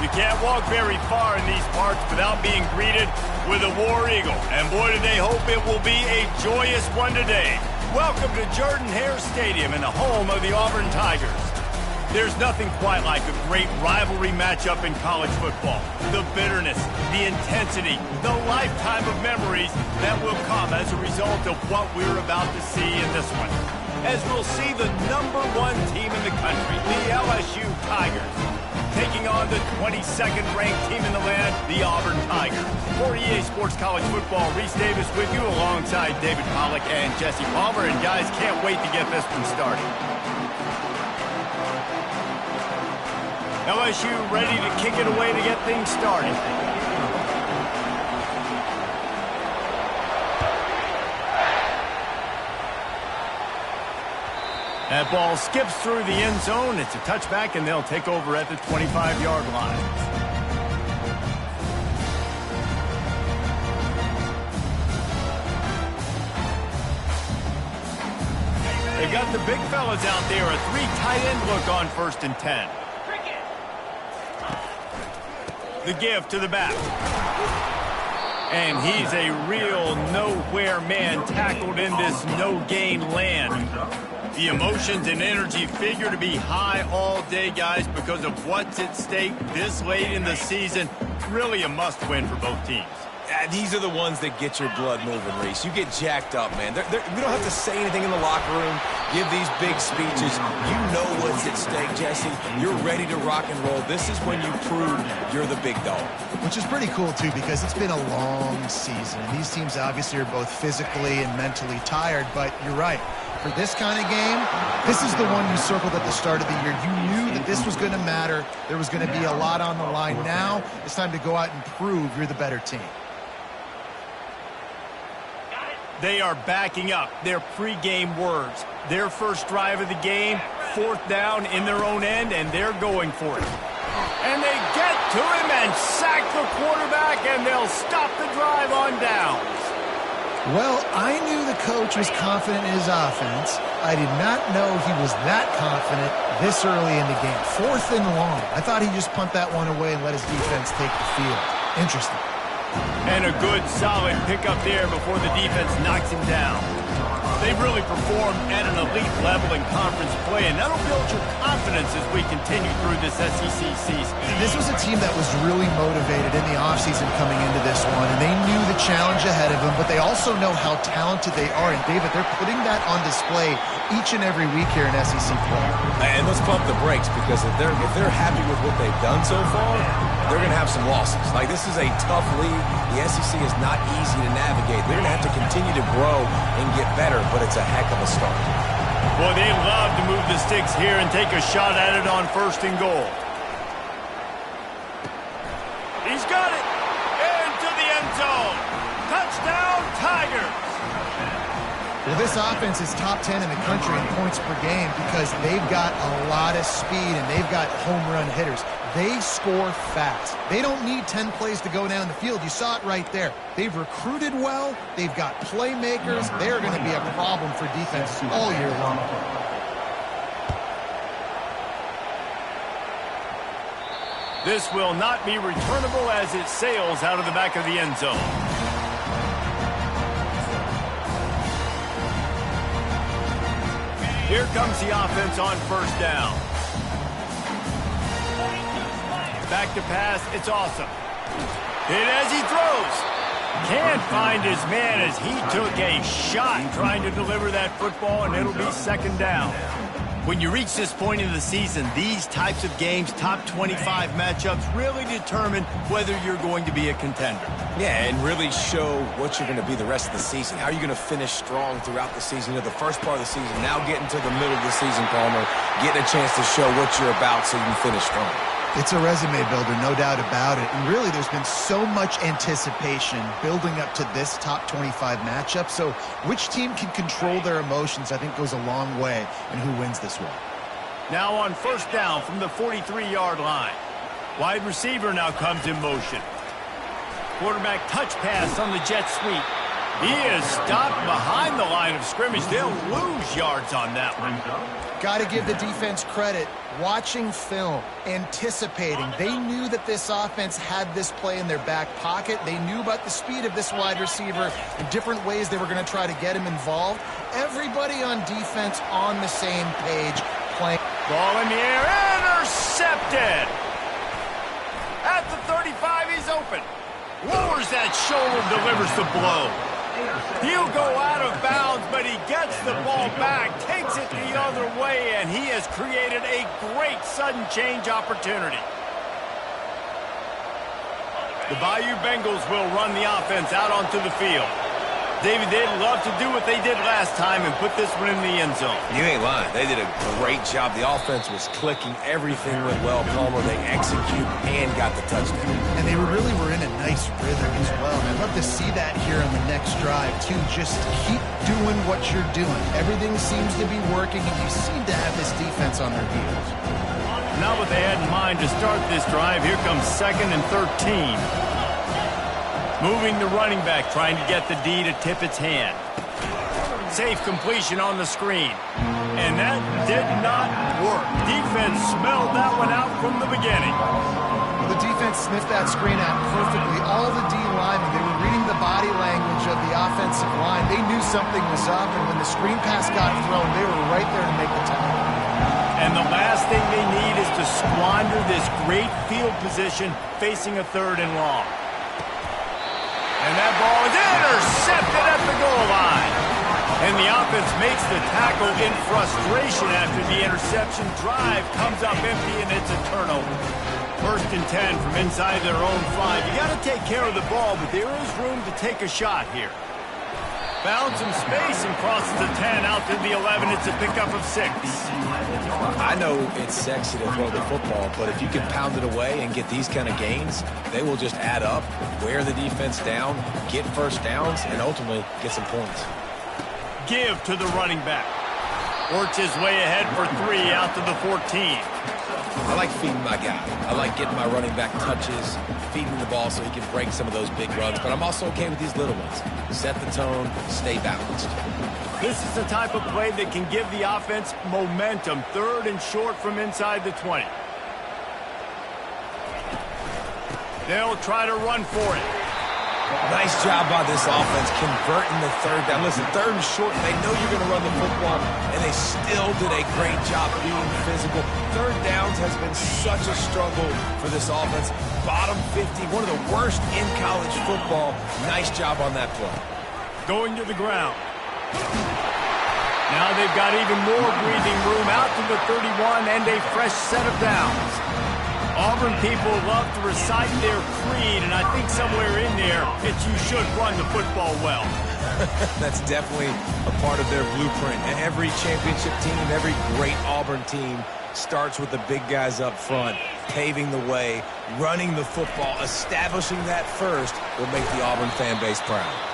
You can't walk very far in these parts without being greeted with a War Eagle. And boy, do they hope it will be a joyous one today. Welcome to Jordan-Hare Stadium and the home of the Auburn Tigers. There's nothing quite like a great rivalry matchup in college football. The bitterness, the intensity, the lifetime of memories that will come as a result of what we're about to see in this one. As we'll see the #1 team in the country, the LSU Tigers, taking on the 22nd ranked team in the land, the Auburn Tigers. For EA Sports College Football, Reese Davis with you alongside David Pollack and Jesse Palmer. And guys, can't wait to get this one started. LSU ready to kick it away to get things started. That ball skips through the end zone. It's a touchback, and they'll take over at the 25-yard line. They've got the big fellas out there. A 3 tight end look on 1st and 10. The give to the back. And he's a real nowhere man tackled in this no-gain land. The emotions and energy figure to be high all day, guys, because of what's at stake this late in the season. Really a must-win for both teams. These are the ones that get your blood moving, Reese. You get jacked up, man. We don't have to say anything in the locker room, give these big speeches. You know what's at stake, Jesse. You're ready to rock and roll. This is when you prove you're the big dog. Which is pretty cool, too, because it's been a long season. And these teams obviously are both physically and mentally tired, but you're right. For this kind of game, this is the one you circled at the start of the year. You knew that this was going to matter. There was going to be a lot on the line. Now it's time to go out and prove you're the better team. They are backing up their pregame words. Their first drive of the game, 4th down in their own end, and they're going for it. And they get to him and sack the quarterback, and they'll stop the drive on downs. Well, I knew the coach was confident in his offense. I did not know he was that confident this early in the game. 4th and long. I thought he'd just punt that one away and let his defense take the field. Interesting. And a good, solid pickup there before the defense knocks him down. They've really performed at an elite level in conference play, and that'll build your confidence as we continue through this SEC season. This was a team that was really motivated in the offseason coming into this one, and they knew the challenge ahead of them, but they also know how talented they are. And, David, they're putting that on display each and every week here in SEC play. And let's pump the brakes, because if they're happy with what they've done so far, they're going to have some losses. Like, this is a tough league. The SEC is not easy to navigate. They're going to have to continue to grow and get better, but it's a heck of a start. Boy, they love to move the sticks here and take a shot at it on 1st and goal. He's got it into the end zone. Touchdown, Tigers. Well, this offense is top 10 in the country in points per game because they've got a lot of speed and they've got home run hitters. They score fast. They don't need 10 plays to go down the field. You saw it right there. They've recruited well. They've got playmakers. They're going to be a problem for defenses all year long. This will not be returnable as it sails out of the back of the end zone. Here comes the offense on 1st down. Back to pass, it's awesome. Hit as he throws. Can't find his man as he took a shot trying to deliver that football, and it'll be 2nd down. When you reach this point in the season, these types of games, top 25 matchups, really determine whether you're going to be a contender. Yeah, and really show what you're going to be the rest of the season. How are you going to finish strong throughout the season? You know, the first part of the season, now getting to the middle of the season, Palmer, getting a chance to show what you're about so you can finish strong. It's a resume builder, no doubt about it. And really, there's been so much anticipation building up to this top 25 matchup. So which team can control their emotions, I think, goes a long way in who wins this one. Now on 1st down from the 43-yard line. Wide receiver now comes in motion. Quarterback touch pass on the jet sweep. He is stopped behind the line of scrimmage. They'll lose yards on that one. Got to give the defense credit. Watching film, anticipating. They knew that this offense had this play in their back pocket. They knew about the speed of this wide receiver and different ways they were going to try to get him involved. Everybody on defense on the same page playing. Ball in the air, intercepted. At the 35, he's open. Lowers that shoulder, delivers the blow. He'll go out of bounds, but he gets the ball back, takes it the other way, and he has created a great sudden change opportunity. The Bayou Bengals will run the offense out onto the field. David, they'd love to do what they did last time and put this one in the end zone. You ain't lying. They did a great job. The offense was clicking. Everything went well. Palmer, they executed and got the touchdown. And they really were in a nice rhythm as well. And I'd love to see that here on the next drive, too. Just keep doing what you're doing. Everything seems to be working, and you seem to have this defense on their heels. Not what they had in mind to start this drive. Here comes 2nd and 13. Moving the running back, trying to get the D to tip its hand. Safe completion on the screen. And that did not work. Defense smelled that one out from the beginning. Well, the defense sniffed that screen out perfectly. All the D linemen, they were reading the body language of the offensive line. They knew something was up, and when the screen pass got thrown, they were right there to make the tackle. And the last thing they need is to squander this great field position facing a 3rd and long. And that ball is intercepted at the goal line. And the offense makes the tackle in frustration after the interception. Drive comes up empty, and it's a turnover. 1st and 10 from inside their own 5. You got to take care of the ball, but there is room to take a shot here. Found some space and crosses the 10 out to the 11. It's a pickup of 6. I know it's sexy to throw the football, but if you can pound it away and get these kind of gains, they will just add up, wear the defense down, get first downs, and ultimately get some points. Give to the running back. Works his way ahead for 3 out to the 14. I like feeding my guy. I like getting my running back touches, feeding the ball so he can break some of those big runs, but I'm also okay with these little ones. Set the tone, stay balanced. This is the type of play that can give the offense momentum. 3rd and short from inside the 20. They'll try to run for it. Nice job by this offense converting the 3rd down. Listen, 3rd and short, they know you're going to run the football, and they still did a great job being physical. 3rd downs has been such a struggle for this offense. Bottom 50, one of the worst in college football. Nice job on that play. Going to the ground. Now they've got even more breathing room out to the 31 and a fresh set of downs. Auburn people love to recite their creed, and I think somewhere in there it's you should run the football well. That's definitely a part of their blueprint. Every championship team, every great Auburn team starts with the big guys up front, paving the way, running the football, establishing that first will make the Auburn fan base proud.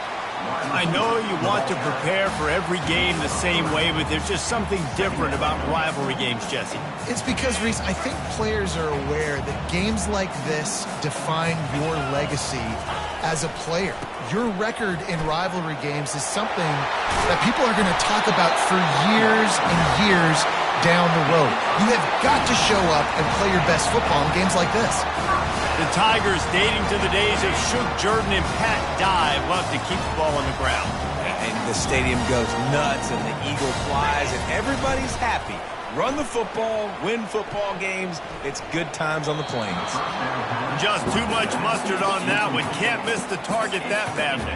I know you want to prepare for every game the same way, but there's just something different about rivalry games, Jesse. It's because, Reese, I think players are aware that games like this define your legacy as a player. Your record in rivalry games is something that people are going to talk about for years and years down the road. You have got to show up and play your best football in games like this. The Tigers, dating to the days of Shook Jordan and Pat Dye, love to keep the ball on the ground. And the stadium goes nuts, and the eagle flies, and everybody's happy. Run the football, win football games. It's good times on the plains. Just too much mustard on that one. Can't miss the target that badly.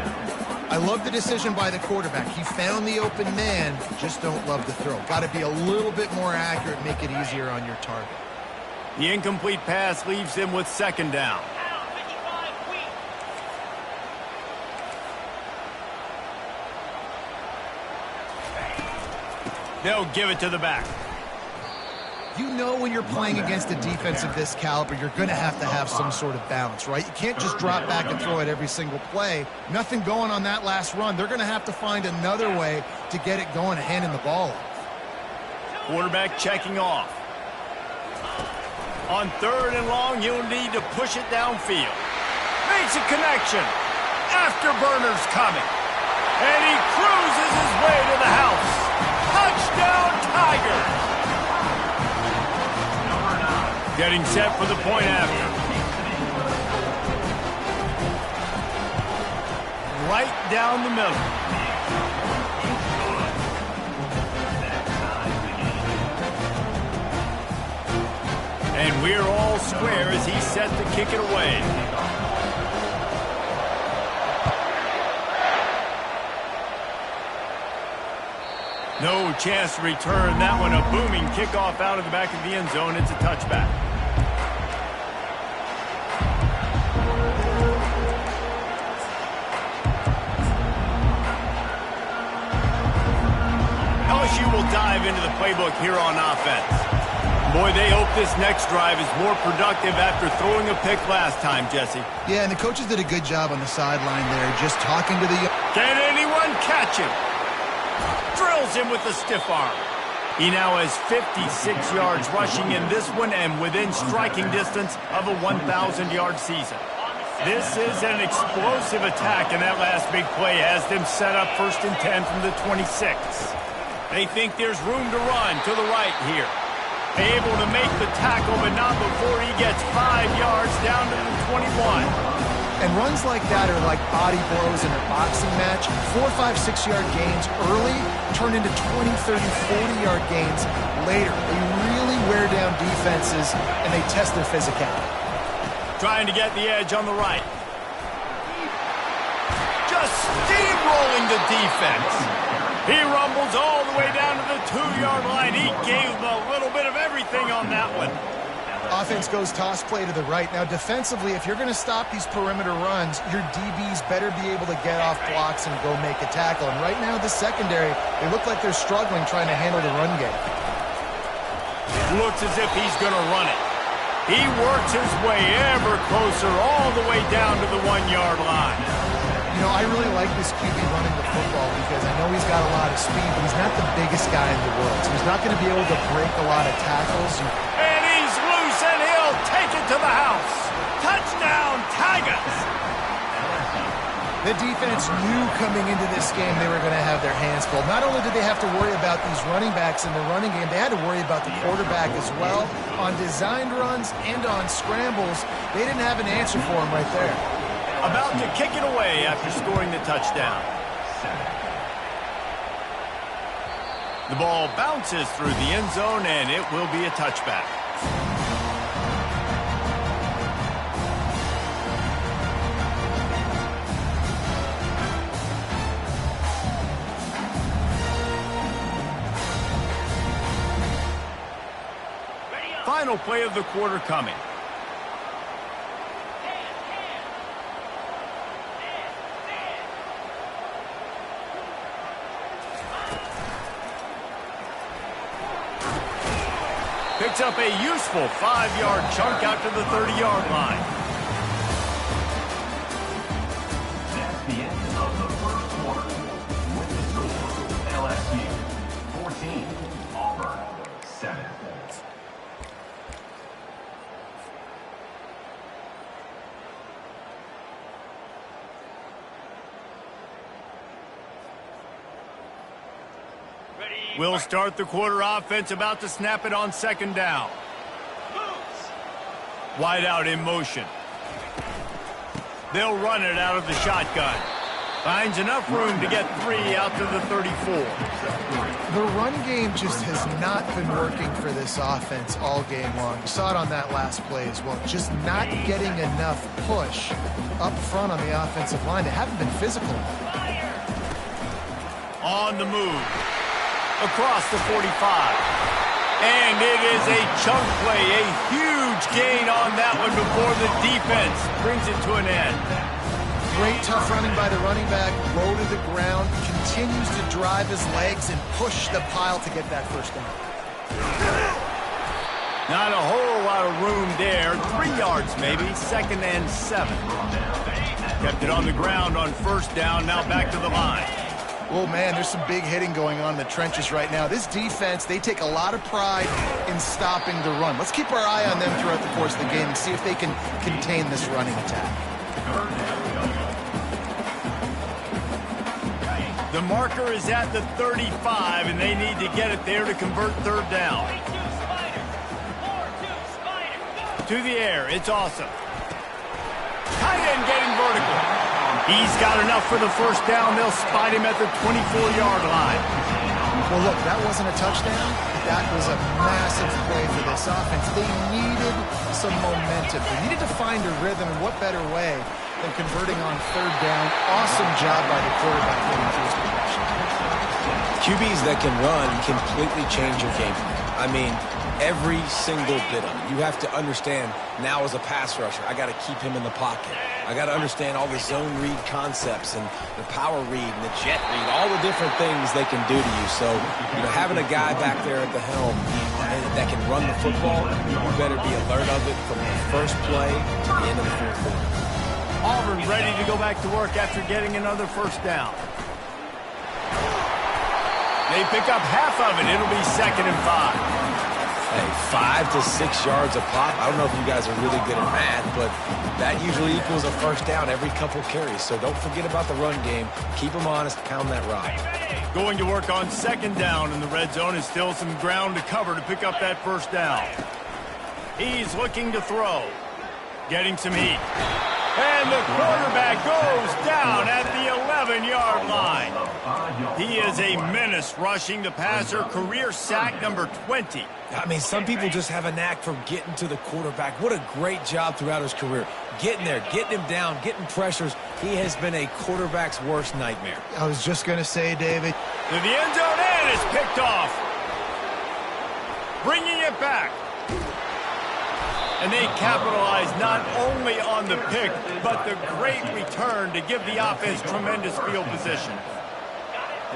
I love the decision by the quarterback. He found the open man, just don't love the throw. Got to be a little bit more accurate, make it easier on your target. The incomplete pass leaves him with 2nd down. They'll give it to the back. You know when you're playing against a defense of this caliber, you're going to have some sort of balance, right? You can't just drop back and throw it every single play. Nothing going on that last run. They're going to have to find another way to get it going and handing the ball off. Quarterback checking off. On 3rd and long, you'll need to push it downfield. Makes a connection. Afterburners coming. And he cruises his way to the house. Touchdown, Tigers! Getting set for the point after. Right down the middle. And we're all square as he's set to kick it away. No chance to return that one. A booming kickoff out of the back of the end zone. It's a touchback. LSU will dive into the playbook here on offense. Boy, they hope this next drive is more productive after throwing a pick last time, Jesse. Yeah, and the coaches did a good job on the sideline there, just talking to the... Can anyone catch him? Drills him with the stiff arm. He now has 56 yards rushing in this one and within striking distance of a 1,000-yard season. This is an explosive attack, and that last big play has them set up 1st and 10 from the 26. They think there's room to run to the right here. Able to make the tackle, but not before he gets 5 yards down to the 21. And runs like that are like body blows in a boxing match. 4, 5, 6-yard gains early turn into 20, 30, 40-yard gains later. They really wear down defenses, and they test their physicality. Trying to get the edge on the right. Just steamrolling the defense. He rumbles all the way down to the 2-yard line. He gave a little bit of everything on that one. Offense goes toss play to the right. Now, defensively, if you're going to stop these perimeter runs, your DBs better be able to get off blocks and go make a tackle. And right now, the secondary, they look like they're struggling trying to handle the run game. Looks as if he's going to run it. He works his way ever closer all the way down to the 1-yard line. You know, I really like this QB running the football because I know he's got a lot of speed, but he's not the biggest guy in the world. So he's not going to be able to break a lot of tackles. And he's loose, and he'll take it to the house. Touchdown, Tigers! The defense knew coming into this game they were going to have their hands full. Not only did they have to worry about these running backs in the running game, they had to worry about the quarterback as well. On designed runs and on scrambles, they didn't have an answer for him right there. About to kick it away after scoring the touchdown. The ball bounces through the end zone, and it will be a touchback. Final play of the quarter coming. Picks up a useful 5-yard chunk out to the 30-yard line. That's the end of the first quarter. With the score, LSU 14, Auburn 7. We'll start the quarter offense, about to snap it on 2nd down. Wide out in motion. They'll run it out of the shotgun. Finds enough room to get 3 out to the 34. The run game just has not been working for this offense all game long. You saw it on that last play as well. Just not getting enough push up front on the offensive line. They haven't been physical. On the move. Across the 45. And it is a chunk play, a huge gain on that one before the defense brings it to an end. Great tough running by the running back, low to the ground, continues to drive his legs and push the pile to get that first down. Not a whole lot of room there, 3 yards maybe, 2nd and 7. Kept it on the ground on 1st down, now back to the line. Oh, man, there's some big hitting going on in the trenches right now. This defense, they take a lot of pride in stopping the run. Let's keep our eye on them throughout the course of the game and see if they can contain this running attack. The marker is at the 35, and they need to get it there to convert third down. To the air, it's awesome. Tight end getting vertical. He's got enough for the first down. They'll spot him at the 24-yard line. Well, look, that wasn't a touchdown. That was a massive play for this offense. They needed some momentum. They needed to find a rhythm, and what better way than converting on third down. Awesome job by the quarterback getting through his progression. QBs that can run completely change your game. I mean, every single bit of it. You have to understand, now as a pass rusher, I got to keep him in the pocket. I got to understand all the zone read concepts and the power read and the jet read, all the different things they can do to you. So, having a guy back there at the helm that can run the football, you better be alert of it from the first play to the end of the fourth quarter. Auburn ready to go back to work after getting another first down. They pick up half of it. It'll be 2nd and 5. Hey, 5 to 6 yards a pop. I don't know if you guys are really good at math, but that usually equals a first down every couple carries. So don't forget about the run game. Keep them honest. Pound that rock. Going to work on 2nd down in the red zone, and still some ground to cover to pick up that first down. He's looking to throw. Getting some heat. And the quarterback goes down at the 11-yard line. He is a menace rushing the passer. Career sack number 20. I mean, some people just have a knack for getting to the quarterback. What a great job throughout his career. Getting there, getting him down, getting pressures. He has been a quarterback's worst nightmare. I was just going to say, David. To the end zone, and it's picked off. Bringing it back. And they capitalize not only on the pick, but the great return to give the offense tremendous field position.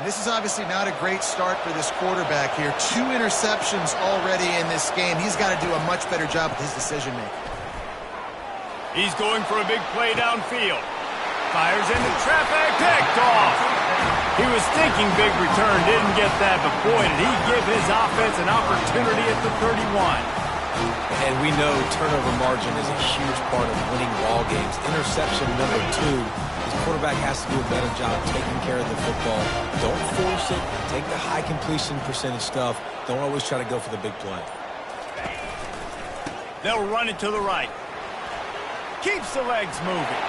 And this is obviously not a great start for this quarterback here. 2 interceptions already in this game. He's got to do a much better job with his decision-making. He's going for a big play downfield. Fires into traffic, picked off. He was thinking big return, didn't get that, but boy, did he give his offense an opportunity at the 31. And we know turnover margin is a huge part of winning ball games. Interception number 2. His quarterback has to do a better job taking care of the football. Don't force it. Take the high completion percentage stuff. Don't always try to go for the big play. They'll run it to the right. Keeps the legs moving.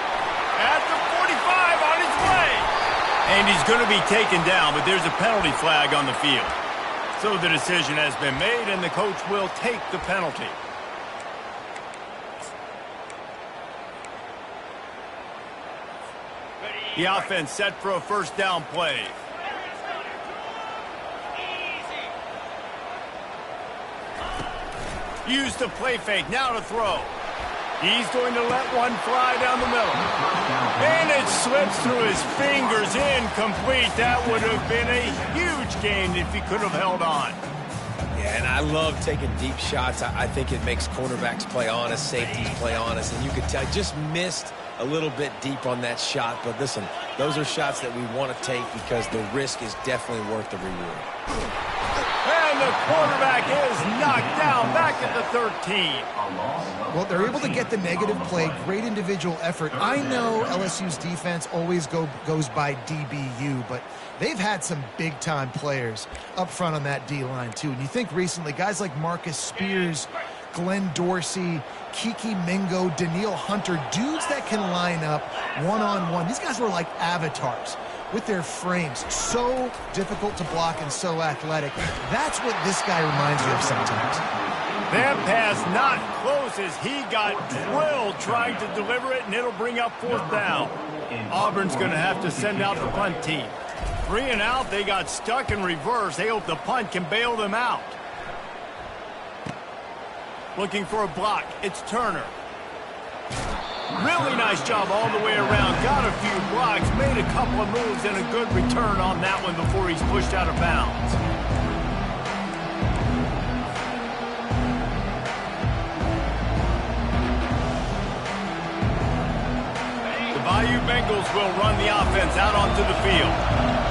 At the 45 on his way. And he's going to be taken down, but there's a penalty flag on the field. So the decision has been made, and the coach will take the penalty. The offense set for a first down play. Use the play fake, now to throw. He's going to let one fly down the middle. And it slips through his fingers, incomplete. That would have been a huge gain if he could have held on. Yeah, and I love taking deep shots. I think it makes cornerbacks play honest, safeties play honest, and you could tell just missed a little bit deep on that shot. But listen, those are shots that we want to take because the risk is definitely worth the reward. And the quarterback is knocked down back at the 13. Well, they're able to get the negative play. Great individual effort. I know LSU's defense always goes by DBU, but they've had some big-time players up front on that D-line, too. And you think recently, guys like Marcus Spears, Glenn Dorsey, Kiki Mingo, Daniil Hunter, dudes that can line up one-on-one. These guys were like avatars with their frames. So difficult to block and so athletic. That's what this guy reminds you of sometimes. That pass not close as he got drilled trying to deliver it, and it'll bring up fourth down. Auburn's going to have to send out the punt team. 3 and out, they got stuck in reverse. They hope the punt can bail them out. Looking for a block. It's Turner. Really nice job all the way around. Got a few blocks, made a couple of moves, and a good return on that one before he's pushed out of bounds. The Bayou Bengals will run the offense out onto the field.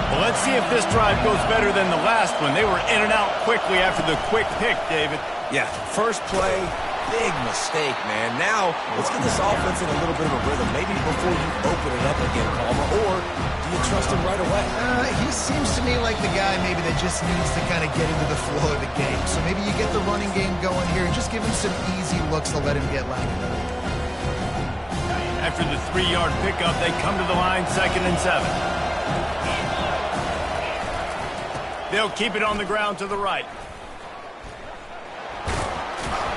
Well, let's see if this drive goes better than the last one. They were in and out quickly after the quick pick, David. Yeah, first play, big mistake, man. Now, let's get this offense in a little bit of a rhythm. Maybe before you open it up again, Palmer, or do you trust him right away? He seems to me like the guy maybe that just needs to kind of get into the flow of the game. So maybe you get the running game going here and just give him some easy looks to let him get lapped up. After the 3-yard pickup, they come to the line, 2nd and 7. They'll keep it on the ground to the right.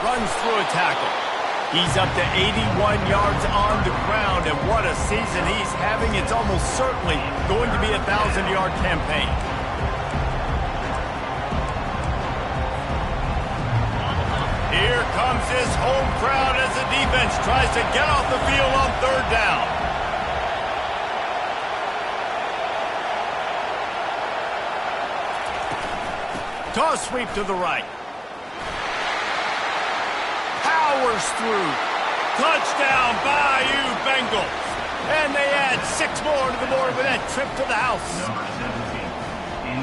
Runs through a tackle. He's up to 81 yards on the ground, and what a season he's having. It's almost certainly going to be a 1,000-yard campaign. Here comes his home crowd as the defense tries to get off the field on 3rd down. Toss sweep to the right. Powers through. Touchdown, Bayou Bengals. And they add 6 more to the board with that trip to the house.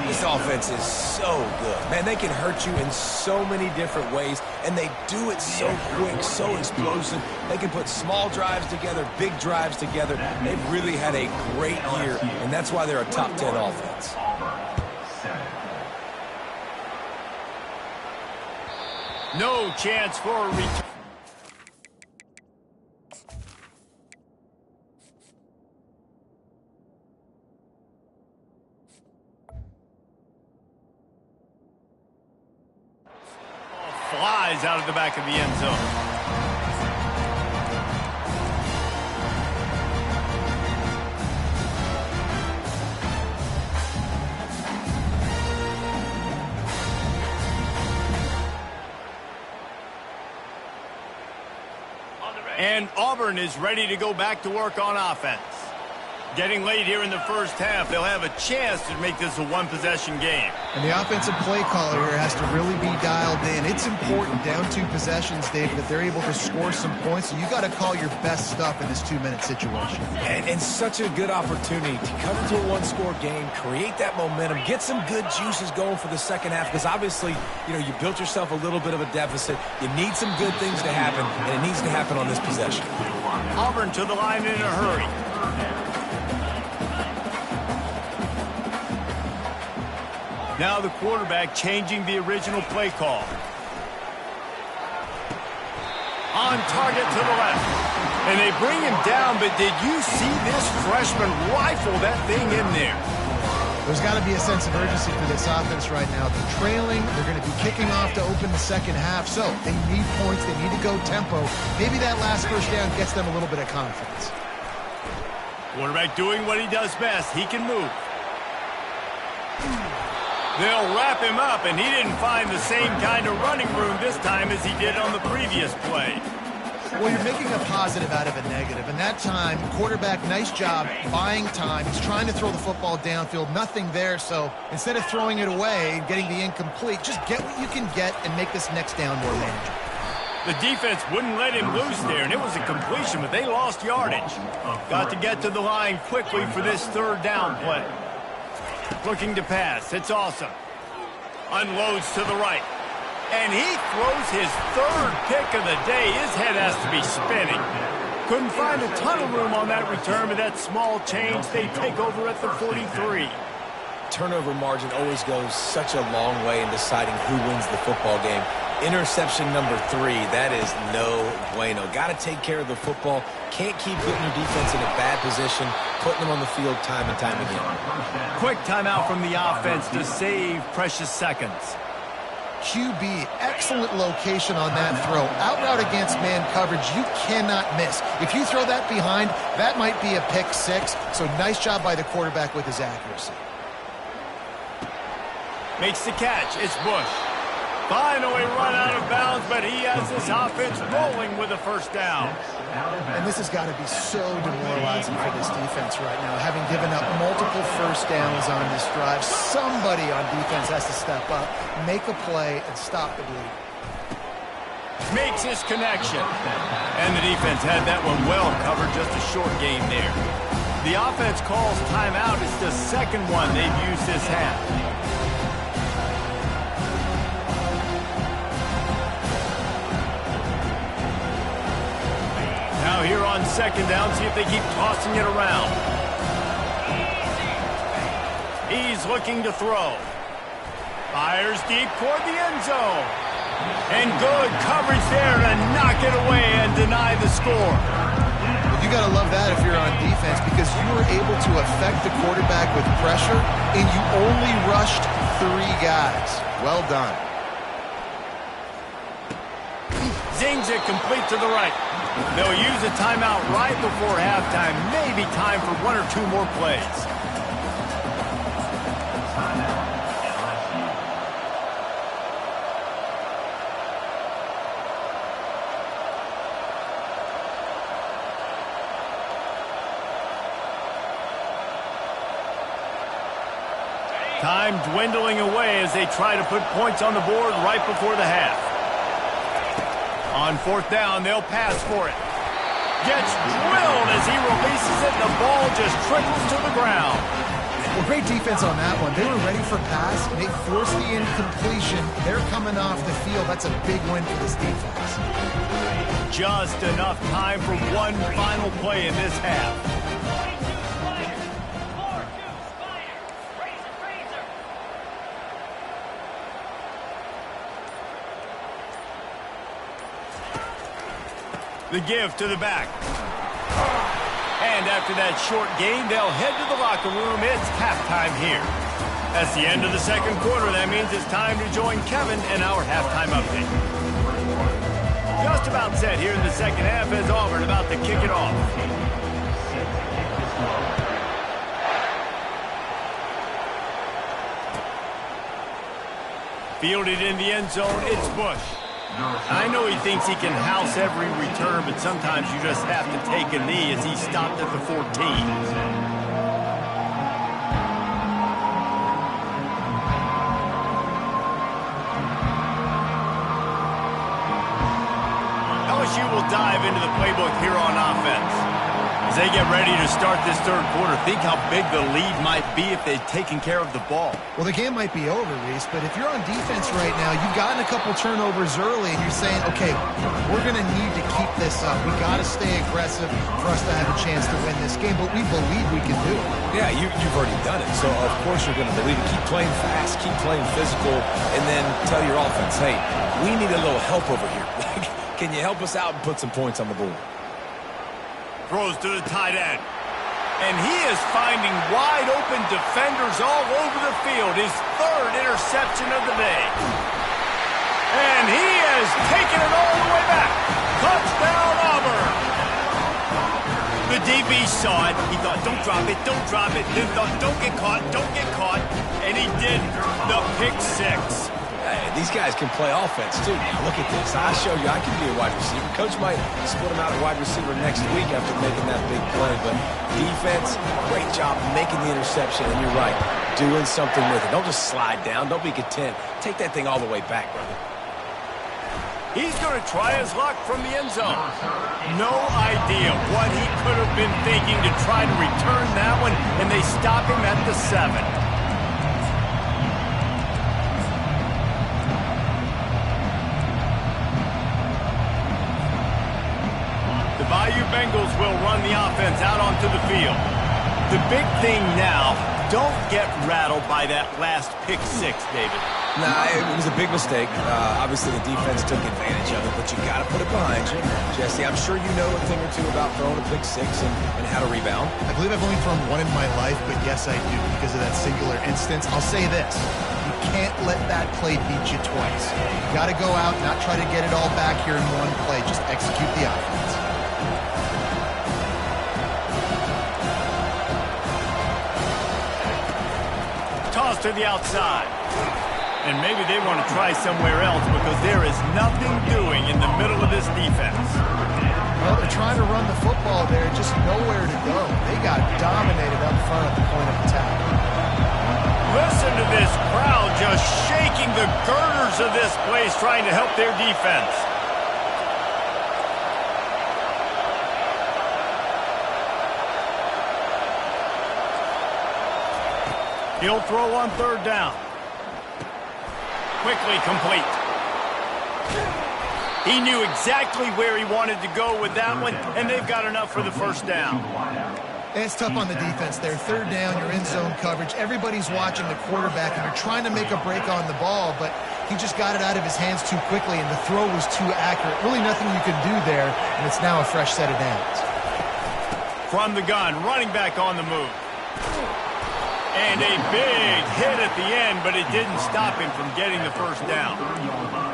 This offense is so good. Man, they can hurt you in so many different ways, and they do it so quick, so explosive. They can put small drives together, big drives together. They've really had a great year, and that's why they're a top 10 offense. No chance for a return. Flies out of the back of the end zone. And Auburn is ready to go back to work on offense. Getting late here in the first half, they'll have a chance to make this a one-possession game. And the offensive play caller here has to really be dialed in. It's important, down 2 possessions, Dave, that they're able to score some points. So you got to call your best stuff in this 2-minute situation. And such a good opportunity to come into a 1-score game, create that momentum, get some good juices going for the second half. Because obviously, you know, you built yourself a little bit of a deficit. You need some good things to happen, and it needs to happen on this possession. Auburn to the line in a hurry. Now the quarterback changing the original play call. On target to the left. And they bring him down, but did you see this freshman rifle that thing in there? There's got to be a sense of urgency for this offense right now. They're trailing. They're going to be kicking off to open the second half. So they need points. They need to go tempo. Maybe that last first down gets them a little bit of confidence. Quarterback doing what he does best. He can move. They'll wrap him up, and he didn't find the same kind of running room this time as he did on the previous play. Well, you're making a positive out of a negative. And that time, quarterback, nice job buying time. He's trying to throw the football downfield. Nothing there. So instead of throwing it away and getting the incomplete, just get what you can get and make this next down more manageable. The defense wouldn't let him loose there, and it was a completion, but they lost yardage. Got to get to the line quickly for this 3rd down play. Looking to pass. It's awesome. Unloads to the right. And he throws his 3rd pick of the day. His head has to be spinning. Couldn't find a ton of room on that return, but that small change, they take over at the 43. Turnover margin always goes such a long way in deciding who wins the football game. Interception number 3, that is no bueno. Got to take care of the football. Can't keep putting your defense in a bad position, putting them on the field time and time again. Quick timeout from the offense to save precious seconds. QB, excellent location on that throw. Out route against man coverage, you cannot miss. If you throw that behind, that might be a pick 6. So nice job by the quarterback with his accuracy. Makes the catch. It's Bush. Finally run out of bounds, but he has this offense rolling with a first down. And this has got to be so demoralizing for this defense right now. Having given up multiple first downs on this drive, somebody on defense has to step up, make a play, and stop the bleed. Makes his connection. And the defense had that one well covered, just a short game there. The offense calls timeout. It's the second one they've used this half. now here on second down. See if they keep tossing it around. He's looking to throw. Fires deep toward the end zone. And good coverage there to knock it away and deny the score. You got to love that if you're on defense, because you were able to affect the quarterback with pressure, and you only rushed 3 guys. Well done. Zings it complete to the right. They'll use a timeout right before halftime. Maybe time for 1 or 2 more plays. Time dwindling away as they try to put points on the board right before the half. On 4th down, they'll pass for it. Gets drilled as he releases it, and the ball just trickles to the ground. Well, great defense on that one. They were ready for pass, and they forced the incompletion. They're coming off the field. That's a big win for this defense. Just enough time for one final play in this half. The give to the back. And after that short gain, they'll head to the locker room. It's halftime here. That's the end of the second quarter. That means it's time to join Kevin in our halftime update. Just about set here in the second half as Auburn about to kick it off. Fielded in the end zone, it's Bush. I know he thinks he can house every return, but sometimes you just have to take a knee as he stopped at the 14. LSU will dive into the playbook here on offense. As they get ready to start this third quarter, think how big the lead might be if they'd taken care of the ball. Well, the game might be over, Reese, but if you're on defense right now, you've gotten a couple turnovers early, and you're saying, okay, we're going to need to keep this up. We got to stay aggressive for us to have a chance to win this game, but we believe we can do it. Yeah, you've already done it, so of course you're going to believe it. Keep playing fast, keep playing physical, and then tell your offense, hey, we need a little help over here. Can you help us out and put some points on the board? Throws to the tight end. And he is finding wide open defenders all over the field. His 3rd interception of the day. And he has taken it all the way back. Touchdown, Auburn. The DB saw it. He thought, don't drop it, don't drop it. Then thought, don't get caught, don't get caught. And he did the pick 6. Hey, these guys can play offense, too. Now, look at this. I show you I can be a wide receiver. Coach might split him out at wide receiver next week after making that big play. But defense, great job making the interception. And you're right, doing something with it. Don't just slide down. Don't be content. Take that thing all the way back, brother. He's going to try his luck from the end zone. No idea what he could have been thinking to try to return that one, and they stop him at the 7. The Bayou Bengals will run the offense out onto the field. The big thing now, don't get rattled by that last pick 6, David. Nah, it was a big mistake. Obviously, the defense took advantage of it, but you got to put it behind you. Jesse, I'm sure you know a thing or two about throwing a pick 6 and how to rebound. I believe I've only thrown one in my life, but yes, I do because of that singular instance. I'll say this. You can't let that play beat you twice. You got to go out, not try to get it all back here in one play. Just execute the offense. Toss to the outside. And maybe they want to try somewhere else because there is nothing doing in the middle of this defense. Well, they're trying to run the football there, just nowhere to go. They got dominated up front at the point of attack. Listen to this crowd just shaking the girders of this place trying to help their defense. He'll throw on 3rd down. Quickly complete. He knew exactly where he wanted to go with that one, and they've got enough for the first down. It's tough on the defense there. Third down, you're in zone coverage. Everybody's watching the quarterback, and you're trying to make a break on the ball, but he just got it out of his hands too quickly, and the throw was too accurate. Really nothing you can do there, and it's now a fresh set of downs. From the gun, running back on the move. And a big hit at the end, but it didn't stop him from getting the first down.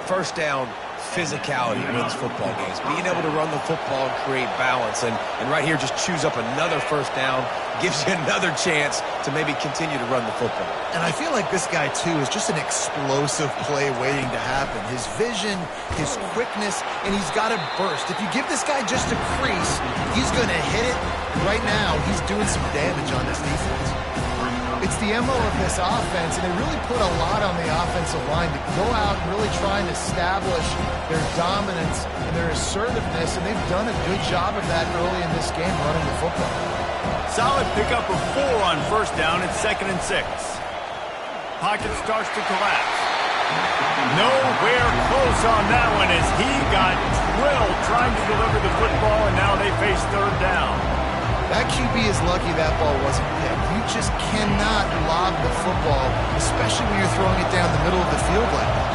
First down, physicality wins football games. Being able to run the football and create balance. And right here, just choose up another first down, gives you another chance to maybe continue to run the football. And I feel like this guy, too, is just an explosive play waiting to happen. His vision, his quickness, and he's got a burst. If you give this guy just a crease, he's going to hit it. Right now, he's doing some damage on this defense. It's the MO of this offense, and they really put a lot on the offensive line to go out and really try and establish their dominance and their assertiveness, and they've done a good job of that early in this game running the football. Solid pickup of 4 on first down at 2nd and 6. Pocket starts to collapse. Nowhere close on that one as he got drilled trying to deliver the football, and now they face third down. That QB is lucky that ball wasn't picked. You just cannot lob the football, especially when you're throwing it down the middle of the field like that.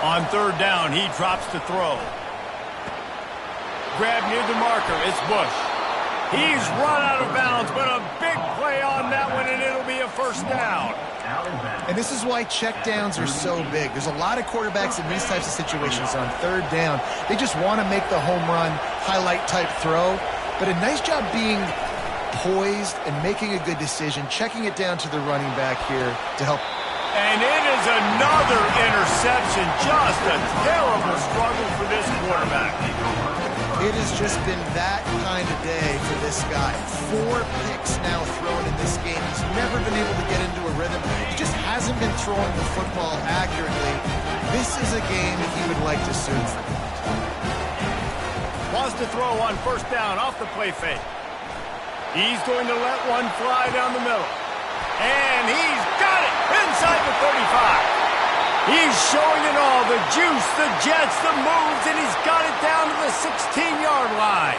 On third down, he drops to throw. Grab near the marker, it's Bush. He's run out of bounds, but a big play on that one, and it'll be a first down. And this is why checkdowns are so big. There's a lot of quarterbacks in these types of situations on third down. They just want to make the home run, highlight-type throw. But a nice job being poised and making a good decision, checking it down to the running back here to help. And it is another interception. Just a terrible struggle for this quarterback. It has just been that kind of day for this guy. 4 picks now thrown in this game. He's never been able to get into a rhythm. He just hasn't been throwing the football accurately. This is a game that he would like to serve. Wants to throw on first down off the play fake. He's going to let one fly down the middle. And he's got it inside the 35. He's showing it all, the juice, the jets, the moves, and he's got it down to the 16-yard line.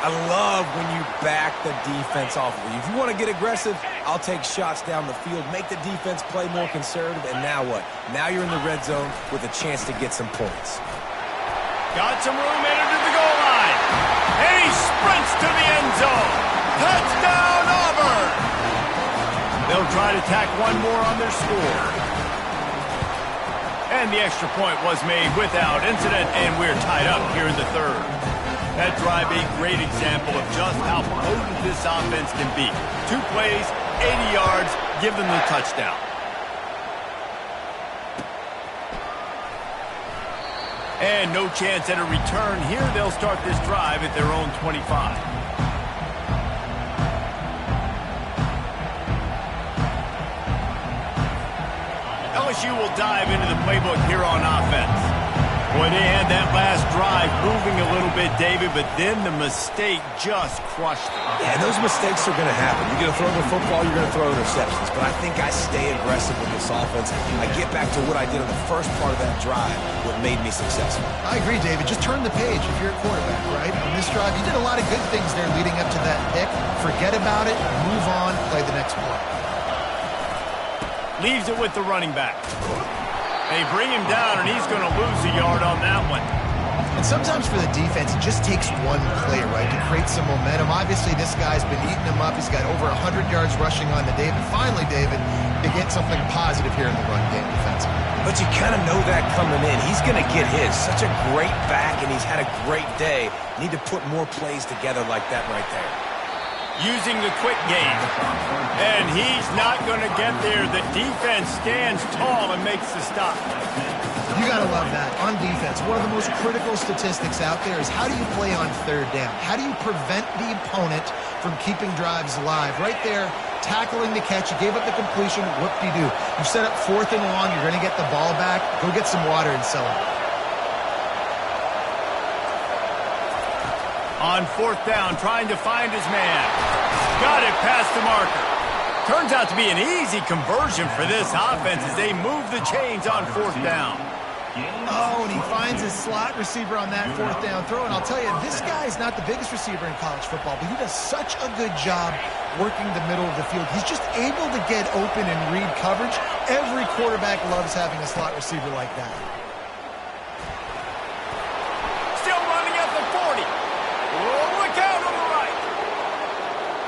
I love when you back the defense off of you. If you want to get aggressive, I'll take shots down the field, make the defense play more conservative, and now what? Now you're in the red zone with a chance to get some points. Got some room, entered to the goal line. And he sprints to the end zone. Touchdown, Auburn! They'll try to tack one more on their score. And the extra point was made without incident, and we're tied up here in the third. That drive a great example of just how potent this offense can be. 2 plays, 80 yards, give them the touchdown. And no chance at a return here. They'll start this drive at their own 25. LSU will dive into the playbook here on offense. Boy, they had that last drive moving a little bit, David, but then the mistake just crushed them. Yeah, and those mistakes are going to happen. You're going to throw the football, you're going to throw interceptions. But I think I stay aggressive with this offense. I get back to what I did on the first part of that drive, what made me successful. I agree, David. Just turn the page if you're a quarterback, right? On this drive, you did a lot of good things there leading up to that pick. Forget about it, move on, play the next play. Leaves it with the running back. They bring him down, and he's going to lose a yard on that one. And sometimes for the defense, it just takes one play, right, to create some momentum. Obviously, this guy's been eating him up. He's got over 100 yards rushing on the day. But finally, David, to get something positive here in the run game defensively. But you kind of know that coming in. He's going to get his. Such a great back, and he's had a great day. Need to put more plays together like that right there. Using the quick game. And he's not going to get there. The defense stands tall and makes the stop. You got to love that. On defense, one of the most critical statistics out there is how do you play on third down? How do you prevent the opponent from keeping drives alive? Right there, tackling the catch. You gave up the completion. Whoop-de-doo. You set up 4th and long. You're going to get the ball back. Go get some water and sell it. On 4th down, trying to find his man. Got it past the marker. Turns out to be an easy conversion for this offense as they move the chains on 4th down. Oh, and he finds his slot receiver on that 4th down throw. And I'll tell you, this guy is not the biggest receiver in college football, but he does such a good job working the middle of the field. He's just able to get open and read coverage. Every quarterback loves having a slot receiver like that. Still running at the 40. Oh, look out on the right.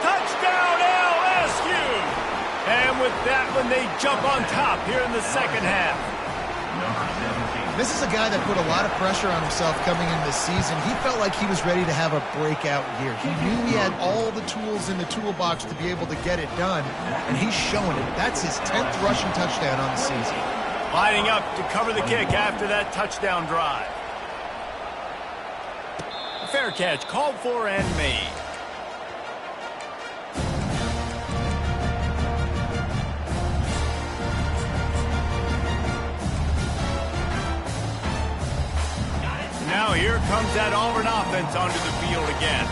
Touchdown, LSU. And with that one, they jump on top here in the second half. This is a guy that put a lot of pressure on himself coming into this season. He felt like he was ready to have a breakout year. He knew he had all the tools in the toolbox to be able to get it done, and he's showing it. That's his 10th rushing touchdown on the season. Lining up to cover the kick after that touchdown drive. A fair catch called for and made. Now here comes that Auburn offense onto the field again.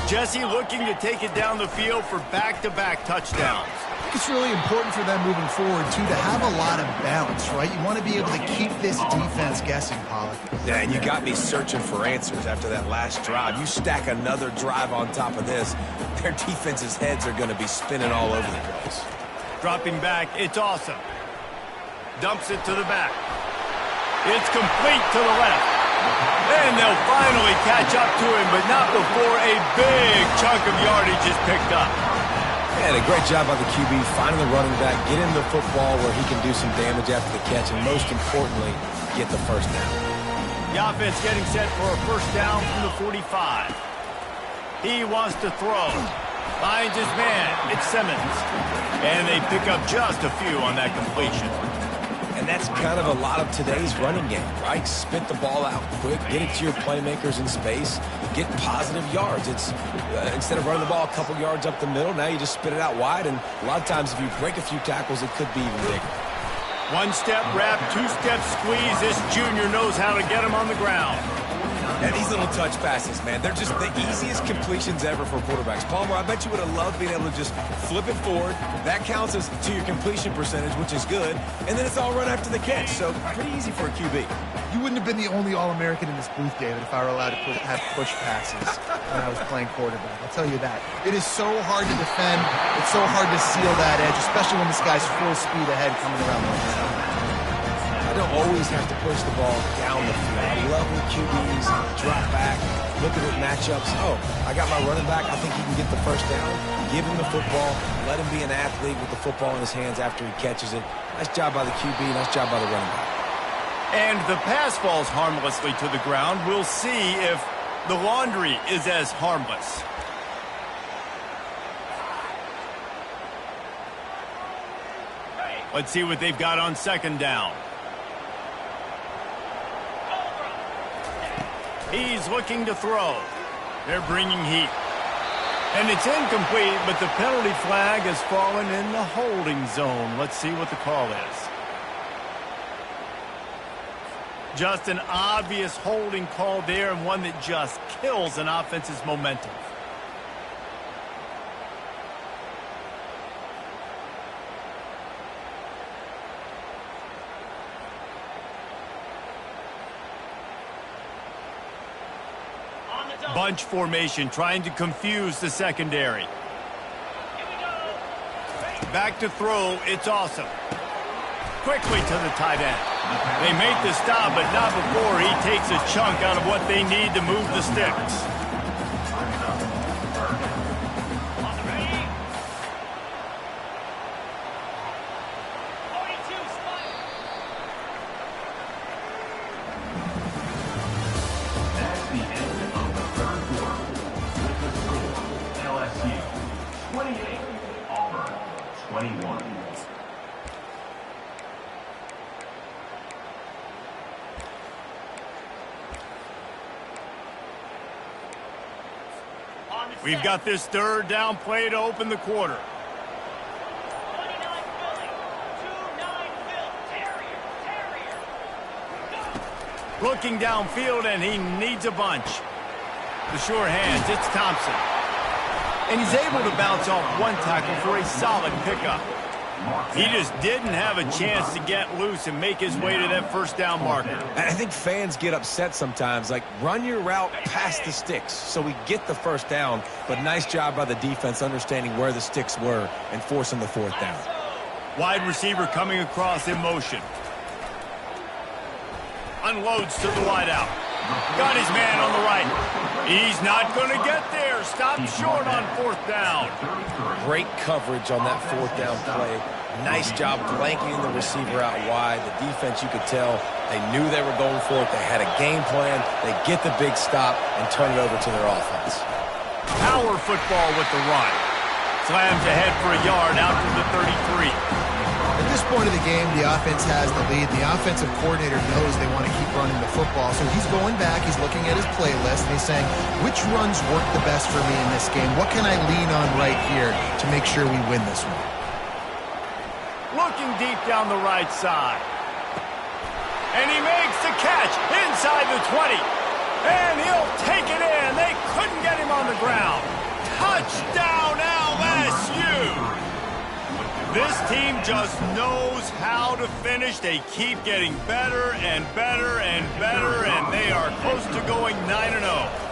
Jesse looking to take it down the field for back-to-back touchdowns. It's really important for them moving forward, too, to have a lot of balance, right? You want to be able to keep this defense guessing, Pollack. Yeah, and you got me searching for answers after that last drive. You stack another drive on top of this, their defense's heads are going to be spinning all over the place. Dropping back, it's awesome. Dumps it to the back. It's complete to the left. And they'll finally catch up to him, but not before a big chunk of yardage is picked up. And a great job by the QB finding the running back, get him the football where he can do some damage after the catch, and most importantly, get the first down. The offense getting set for a first down from the 45. He wants to throw. Finds his man. It's Simmons. And they pick up just a few on that completion. And that's kind of a lot of today's running game, right? Spit the ball out quick, get it to your playmakers in space, get positive yards. It's instead of running the ball a couple yards up the middle, now you just spit it out wide, and a lot of times if you break a few tackles, it could be even bigger. One-step wrap, two-step squeeze. This junior knows how to get him on the ground. And these little touch passes, man, they're just the easiest completions ever for quarterbacks. Palmer, I bet you would have loved being able to just flip it forward. That counts as to your completion percentage, which is good. And then it's all run after the catch, so pretty easy for a QB. You wouldn't have been the only All-American in this booth, David, if I were allowed to have push passes when I was playing quarterback. I'll tell you that. It is so hard to defend. It's so hard to seal that edge, especially when this guy's full speed ahead coming around the line. I don't always have to push the ball down the field. I love when QBs drop back, looking at matchups. Oh, I got my running back. I think he can get the first down. Give him the football. Let him be an athlete with the football in his hands after he catches it. Nice job by the QB. Nice job by the running back. And the pass falls harmlessly to the ground. We'll see if the laundry is as harmless. Let's see what they've got on second down. He's looking to throw. They're bringing heat. And it's incomplete, but the penalty flag has fallen in the holding zone. Let's see what the call is. Just an obvious holding call there, and one that just kills an offense's momentum. Bunch formation, trying to confuse the secondary. Back to throw, it's awesome. Quickly to the tight end. They make the stop, but not before he takes a chunk out of what they need to move the sticks. We've got this third down play to open the quarter. Looking downfield, and he needs a bunch. The sure hands, it's Thompson. And he's able to bounce off one tackle for a solid pickup. He just didn't have a chance to get loose and make his way to that first down marker. I think fans get upset sometimes, like run your route past the sticks so we get the first down, but nice job by the defense understanding where the sticks were and forcing the fourth down. Wide receiver coming across in motion. Unloads to the wideout. Got his man on the right. He's not going to get there. Stopped short on fourth down. Great coverage on that fourth down play. Nice job blanketing the receiver out wide. The defense, you could tell, they knew they were going for it. They had a game plan. They get the big stop and turn it over to their offense. Power football with the run. Slams ahead for a yard out to the 33. At this point of the game, the offense has the lead. The offensive coordinator knows they want to keep running the football, so he's going back, he's looking at his playlist, and he's saying, which runs work the best for me in this game? What can I lean on right here to make sure we win this one? Looking deep down the right side. And he makes the catch inside the 20. And he'll take it in. They couldn't get him on the ground. Touchdown LSU! This team just knows how to finish. They keep getting better and better and better, and they are close to going 9-0.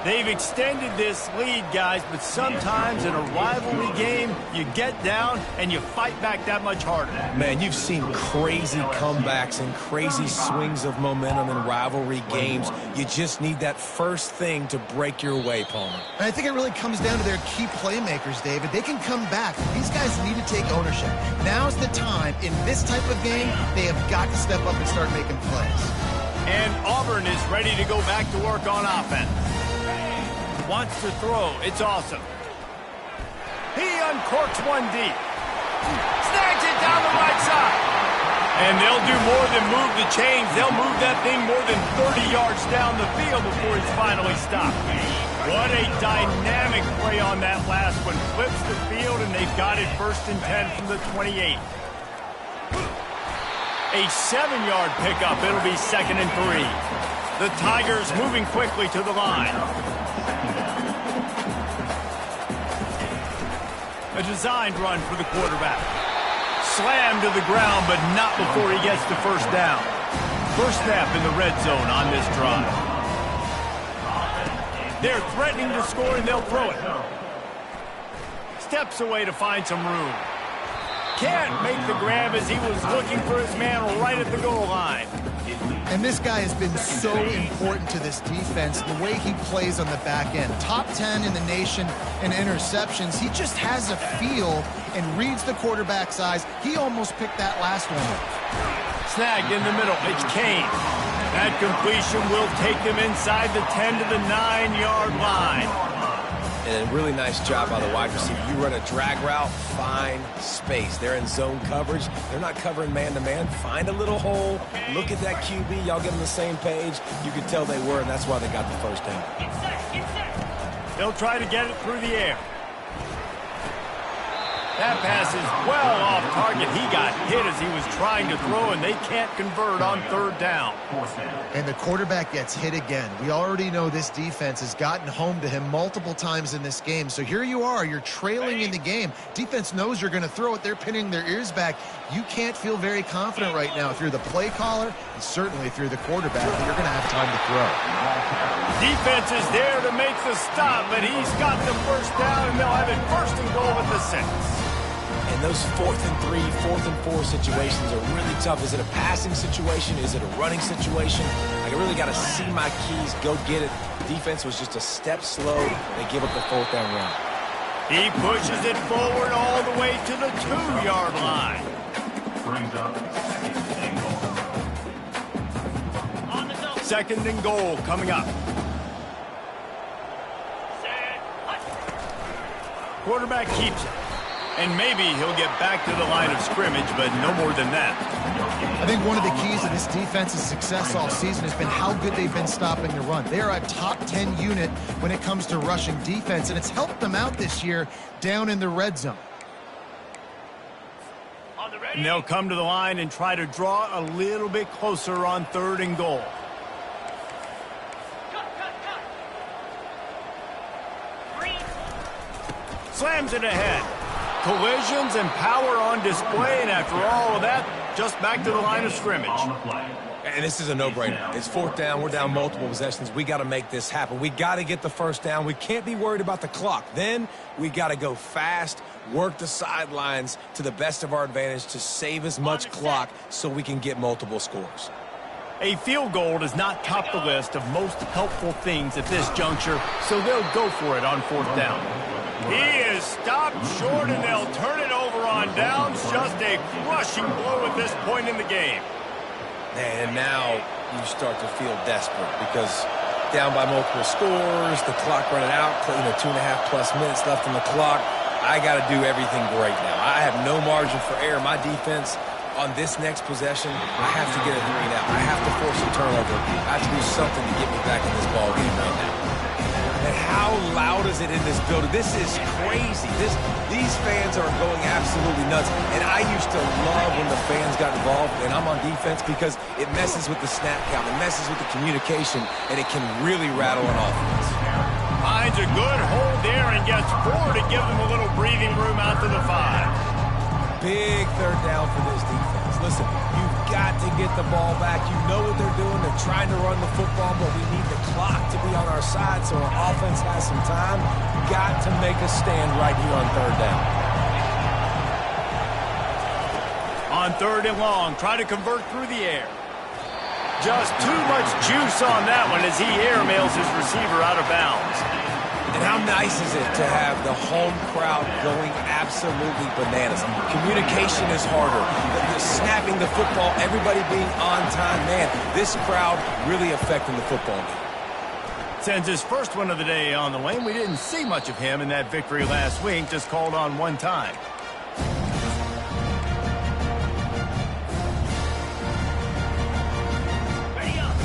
They've extended this lead, guys, but sometimes in a rivalry game, you get down and you fight back that much harder. Man, you've seen crazy comebacks and crazy swings of momentum in rivalry games. You just need that first thing to break your way, Palmer. And I think it really comes down to their key playmakers, David. They can come back. These guys need to take ownership. Now's the time. In this type of game, they have got to step up and start making plays. And Auburn is ready to go back to work on offense. Wants to throw. It's awesome. He uncorks one deep. Snags it down the right side. And they'll do more than move the chains. They'll move that thing more than 30 yards down the field before he's finally stopped. What a dynamic play on that last one. Flips the field, and they've got it 1st and 10 from the 28. A 7-yard pickup. It'll be 2nd and 3. The Tigers moving quickly to the line. A designed run for the quarterback. Slammed to the ground, but not before he gets the first down. First snap in the red zone on this drive. They're threatening to score, and they'll throw it. Steps away to find some room. Can't make the grab as he was looking for his man right at the goal line. And this guy has been so important to this defense, the way he plays on the back end. Top 10 in the nation in interceptions. He just has a feel and reads the quarterback's eyes. He almost picked that last one up. Snagged in the middle. It's Kane. That completion will take them inside the 10 to the 9-yard line. And a really nice job by the wide receiver. You run a drag route, find space. They're in zone coverage. They're not covering man-to-man. Find a little hole. Look at that QB. Y'all get on the same page. You could tell they were, and that's why they got the first down. They'll try to get it through the air. That pass is well off target. He got hit as he was trying to throw, and they can't convert on 3rd down. And the quarterback gets hit again. We already know this defense has gotten home to him multiple times in this game. So here you are. You're trailing in the game. Defense knows you're going to throw it. They're pinning their ears back. You can't feel very confident right now if you're the play caller, and certainly if you're the quarterback, that you're going to have time to throw. Defense is there to make the stop, but he's got the first down, and they'll have it 1st and goal at the 6. And those 4th and 3, 4th and 4 situations are really tough. Is it a passing situation? Is it a running situation? I really got to see my keys, go get it. Defense was just a step slow. They give up the 4th down run. He pushes it forward all the way to the 2-yard line. Brings up 2nd and goal coming up. Quarterback keeps it. And maybe he'll get back to the line of scrimmage, but no more than that. I think one of the keys to this defense's success all season has been how good they've been stopping the run. They are a top 10 unit when it comes to rushing defense, and it's helped them out this year down in the red zone. And they'll come to the line and try to draw a little bit closer on 3rd and goal. Slams it ahead. Collisions and power on display, and after all of that, just back to the line of scrimmage. And this is a no-brainer. It's fourth down. We're down multiple possessions. We got to make this happen. We got to get the first down. We can't be worried about the clock. Then we got to go fast, work the sidelines to the best of our advantage to save as much clock so we can get multiple scores. A field goal does not top the list of most helpful things at this juncture, so they'll go for it on fourth down. He is stopped short, and they'll turn it over on downs. Just a crushing blow at this point in the game. And now you start to feel desperate because down by multiple scores, the clock running out, 2.5+ minutes left on the clock. I got to do everything great now. I have no margin for error. My defense on this next possession, I have to get a 3 now. I have to force a turnover. I have to do something to get me back in this ball game right now. And how loud is it in this building? This is crazy. These fans are going absolutely nuts. And I used to love when the fans got involved, and I'm on defense because it messes with the snap count. It messes with the communication, and it can really rattle an offense. Finds a good hold there and gets 4 to give them a little breathing room out to the 5. Big third down for this defense. Listen, you've got to get the ball back. You know what they're doing. They're trying to run the football, but we need the clock to be on our side so our offense has some time. Got to make a stand right here on third down. On third and long, try to convert through the air. Just too much juice on that one as he airmails his receiver out of bounds. And how nice is it to have the home crowd going absolutely bananas? Communication is harder. The snapping the football, everybody being on time. Man, this crowd really affecting the football game. Sends his first one of the day on the lane. We didn't see much of him in that victory last week, just called on one time.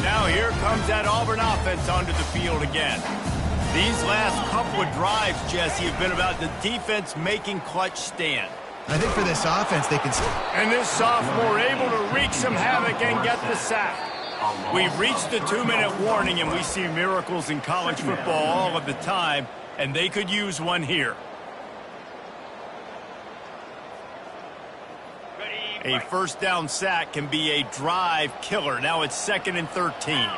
Now here comes that Auburn offense onto the field again. These last couple of drives, Jesse, have been about the defense making clutch stand. I think for this offense, they can... And this sophomore able to wreak some havoc and get the sack. We've reached the 2-minute warning, and we see miracles in college football all of the time, and they could use one here. A first down sack can be a drive killer. Now it's 2nd and 13.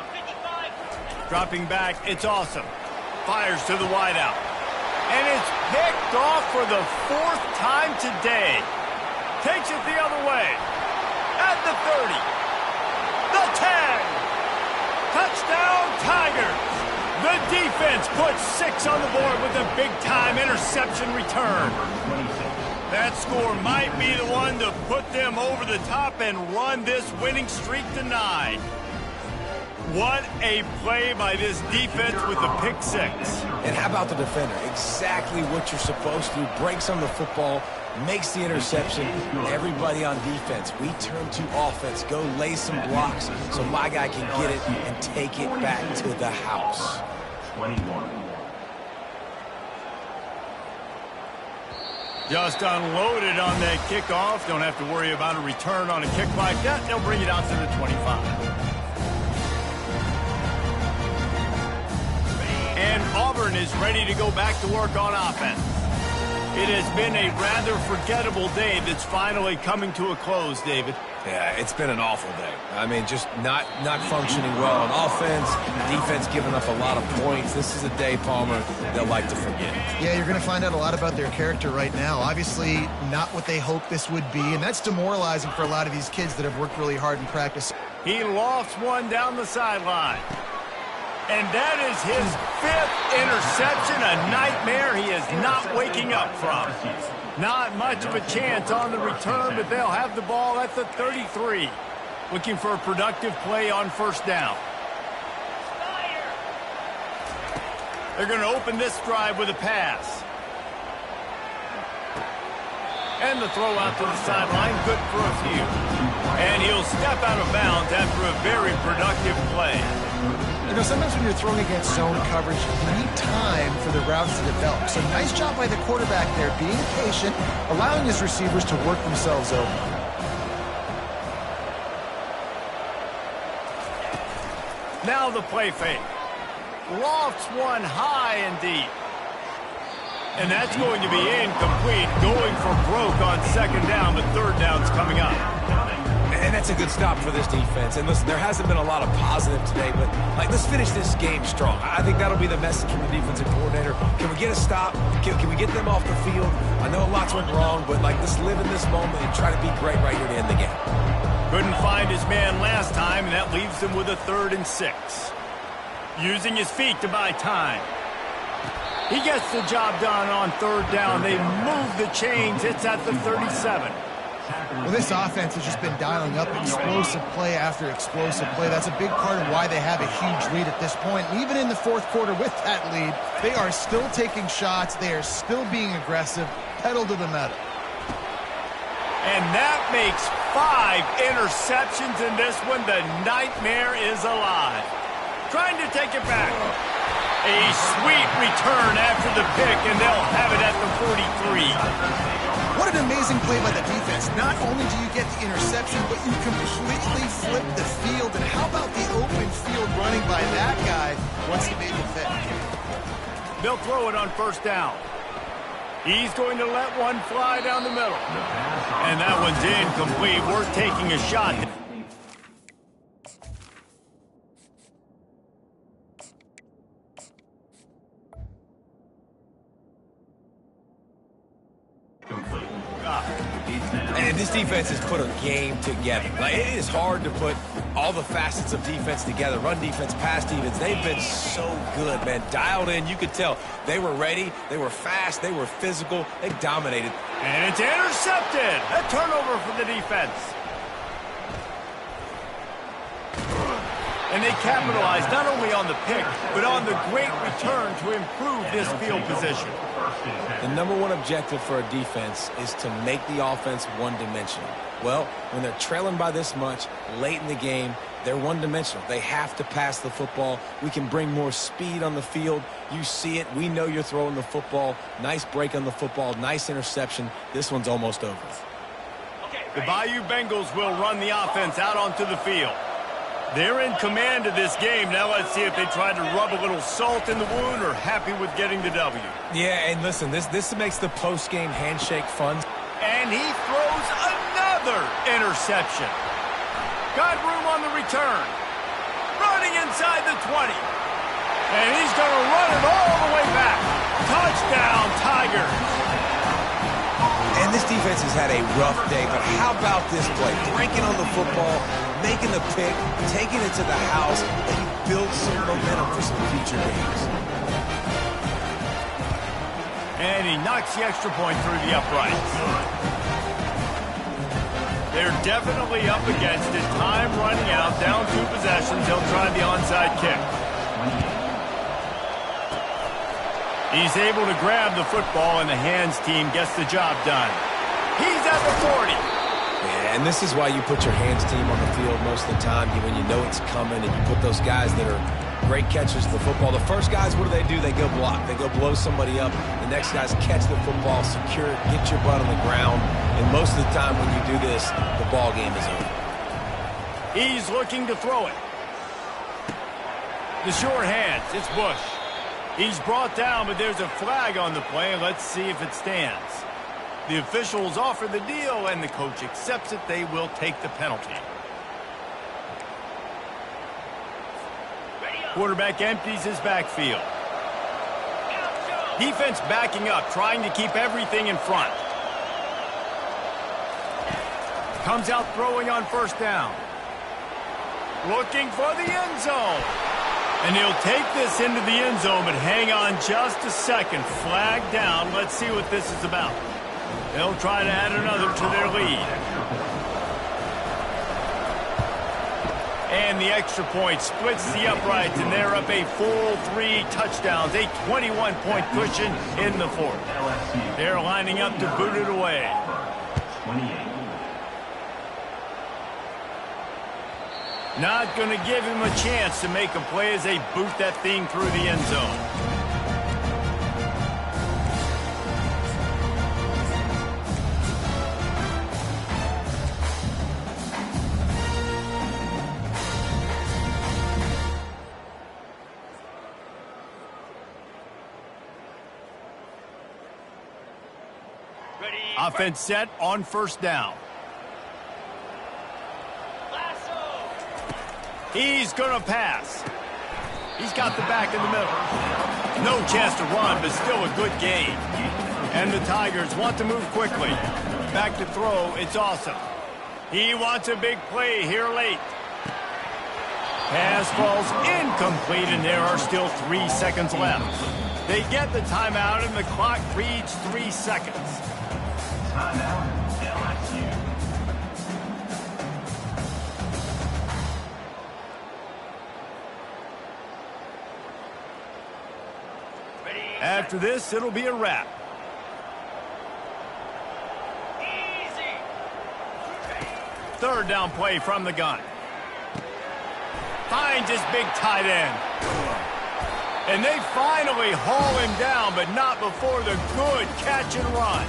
Dropping back, it's awesome. Fires to the wideout. And it's picked off for the 4th time today. Takes it the other way. At the 30. The 10. Touchdown, Tigers. The defense puts 6 on the board with a big-time interception return. That score might be the one to put them over the top and run this winning streak to 9. What a play by this defense with the pick 6. And how about the defender? Exactly what you're supposed to do. Breaks on the football, makes the interception. Everybody on defense, we turn to offense. Go lay some blocks so my guy can get it and take it back to the house. 21. Just unloaded on that kickoff. Don't have to worry about a return on a kick like that. They'll bring it out to the 25. And Auburn is ready to go back to work on offense. It has been a rather forgettable day that's finally coming to a close, David. Yeah, it's been an awful day. I mean, just not functioning well on offense. Defense giving up a lot of points. This is a day, Palmer, they'll like to forget. Yeah, you're going to find out a lot about their character right now. Obviously, not what they hoped this would be, and that's demoralizing for a lot of these kids that have worked really hard in practice. He lofts one down the sideline. And that is his 5th interception, a nightmare he is not waking up from. Not much of a chance on the return, but they'll have the ball at the 33. Looking for a productive play on first down. They're going to open this drive with a pass. And the throw out to the sideline, good for a few. And he'll step out of bounds after a very productive play. You know, sometimes when you're throwing against zone coverage, you need time for the routes to develop. So nice job by the quarterback there, being patient, allowing his receivers to work themselves open. Now the play fake. Lofts one high and deep. And that's going to be incomplete, going for broke on second down, but third down's coming up. And that's a good stop for this defense. And listen, there hasn't been a lot of positive today, but let's finish this game strong. I think that'll be the message from the defensive coordinator. Can we get a stop? Can we get them off the field? I know lots went wrong, but let's live in this moment and try to be great right here to end the game. Couldn't find his man last time, and that leaves him with a 3rd and 6. Using his feet to buy time. He gets the job done on third down. They move the chains. It's at the 37. Well, this offense has just been dialing up explosive play after explosive play. That's a big part of why they have a huge lead at this point. And even in the 4th quarter with that lead, they are still taking shots. They are still being aggressive, pedal to the metal. And that makes 5 interceptions in this one. The nightmare is alive. Trying to take it back. A sweet return after the pick, and they'll have it at the 43. What an amazing play by the defense. Not only do you get the interception, but you completely flip the field. And how about the open field running by that guy once he made the fit? They'll throw it on first down. He's going to let one fly down the middle. And that one's incomplete. We're taking a shot. And this defense has put a game together. It is hard to put all the facets of defense together. Run defense, pass defense. They've been so good, man. Dialed in. You could tell they were ready. They were fast. They were physical. They dominated. And it's intercepted. A turnover for the defense. And they capitalized not only on the pick, but on the great return to improve this field position. The number one objective for a defense is to make the offense one-dimensional. Well, when they're trailing by this much late in the game, they're one-dimensional. They have to pass the football. We can bring more speed on the field. You see it. We know you're throwing the football. Nice break on the football. Nice interception. This one's almost over. The Bayou Bengals will run the offense out onto the field. They're in command of this game. Now let's see if they try to rub a little salt in the wound or happy with getting the W. Yeah, and listen, this makes the post-game handshake fun. And he throws another interception. Got room on the return. Running inside the 20. And he's going to run it all the way back. Touchdown, Tigers. And this defense has had a rough day, but how about this play? Breaking on the football, making the pick, taking it to the house, and build some momentum for some future games. And he knocks the extra point through the uprights. They're definitely up against it. Time running out, down 2 possessions. He'll try the onside kick. He's able to grab the football, and the hands team gets the job done. He's at the 40. Yeah, and this is why you put your hands team on the field most of the time when you know it's coming, and you put those guys that are great catchers of the football. The first guys, what do? They go block. They go blow somebody up. The next guys catch the football, secure it, get your butt on the ground. And most of the time when you do this, the ball game is over. He's looking to throw it. The short hands, it's Bush. He's brought down, but there's a flag on the play. Let's see if it stands. The officials offer the deal, and the coach accepts it. They will take the penalty. Quarterback empties his backfield. Defense backing up, trying to keep everything in front. Comes out throwing on first down. Looking for the end zone. And he'll take this into the end zone, but hang on just a second. Flag down. Let's see what this is about. They'll try to add another to their lead. And the extra point splits the uprights, and they're up a full 3 touchdowns, a 21-point cushion in the 4th. They're lining up to boot it away. 28. Not going to give him a chance to make a play as they boot that thing through the end zone. Offense set on first down. He's going to pass. He's got the back in the middle. No chance to run, but still a good gain. And the Tigers want to move quickly. Back to throw, it's awesome. He wants a big play here late. Pass falls incomplete, and there are still 3 seconds left. They get the timeout, and the clock reads 3 seconds. Timeout, LSU. After this, it'll be a wrap. Third down play from the gun. Finds his big tight end. And they finally haul him down, but not before the good catch and run.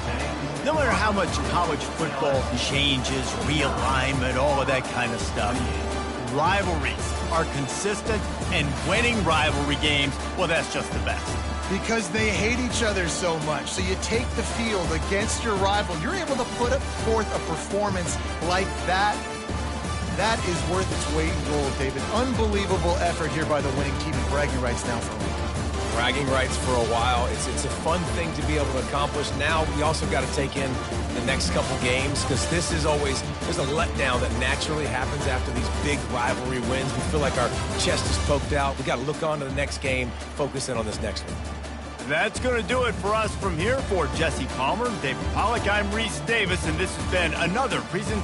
No matter how much college football changes, realignment, all of that kind of stuff, rivalries are consistent, and winning rivalry games, well, that's just the best. Because they hate each other so much. So you take the field against your rival. You're able to put forth a performance like that. That is worth its weight in gold, David. Unbelievable effort here by the winning team, and bragging rights now for a while. Bragging rights for a while. It's a fun thing to be able to accomplish. Now we also got to take in the next couple games, because this is always, there's a letdown that naturally happens after these big rivalry wins. We feel like our chest is poked out. We got to look on to the next game, focus in on this next one. That's going to do it for us from here. For Jesse Palmer, David Pollack, I'm Reese Davis, and this has been another presentation.